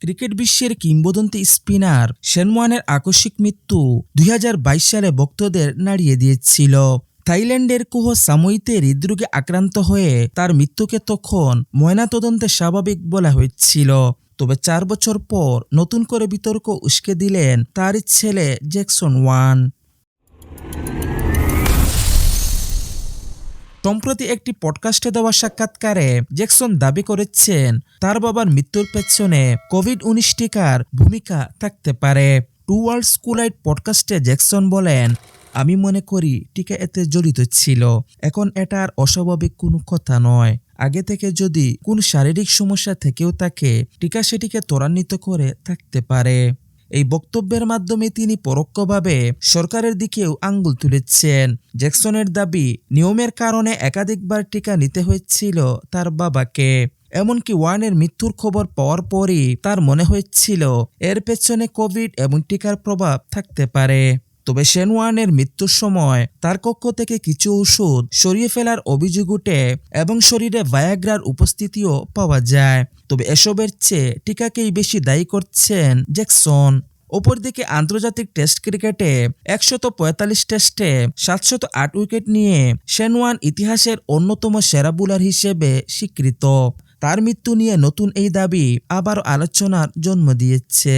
Cricket বিশ্বের কিংবদন্তি spinner Shane ওয়ানের আকস্মিক মৃত্যু 2022 সালে ভক্তদের নাড়িয়ে দিয়েছিল। থাইল্যান্ডের কোহ সামুইতে হৃদরোগে আক্রান্ত হয়ে তার মৃত্যুকে তখন ময়নাতদন্তে স্বাভাবিক বলা হয়েছিল। তবে 4 বছর পর নতুন করে বিতর্ক উস্কে দিলেন তারই ছেলে জ্যাকসন ওয়ান। সম্প্রতি একটি পডকাস্টে দেওয়া সাক্ষাৎকারে জ্যাকসন দাবি করেছেন তার বাবার মৃত্যুর পেছনে কোভিড-19 টিকার ভূমিকা থাকতে পারে। টু ওয়ার্ল্ডস কোলাইড পডকাস্টে জ্যাকসন বলেন, আমি মনে করি টিকা এতে জড়িত ছিল। এখন এটা আর অস্বাভাবিক কোনো কথা নয়। আগে থেকে যদি কোনো শারীরিক সমস্যা থেকেও থাকে, টিকা সেটিকে ত্বরান্বিত করে থাকতে পারে। এই বক্তব্যের মাধ্যমে তিনি পরোক্ষভাবে সরকারের দিকেও আঙ্গুল তুলেছেন। জ্যাকসনের দাবি, নিয়মের কারণে একাধিকবার টিকা নিতে হয়েছিল তার বাবাকে। এমনকি ওয়ানের মৃত্যুর খবর পাওয়ার পরই তার মনে হয়েছিল এর পেছনে কোভিড এবং টিকার প্রভাব থাকতে পারে। তবে শেন ওয়ানের মৃত্যুর সময় তার কক্ষ থেকে কিছু ওষুধ সরিয়ে ফেলার অভিযোগ ওঠে এবং শরীরে ভায়াগ্রার উপস্থিতিও পাওয়া যায়। তবে এসবের চেয়ে টিকাকেই বেশি দায়ী করছেন জ্যাকসন। অপরদিকে আন্তর্জাতিক টেস্ট ক্রিকেটে 145 টেস্টে 708 উইকেট নিয়ে শেন ওয়ান ইতিহাসের অন্যতম সেরা বোলার হিসেবে স্বীকৃত। তার মৃত্যু নিয়ে নতুন এই দাবি আবারও আলোচনার জন্ম দিয়েছে।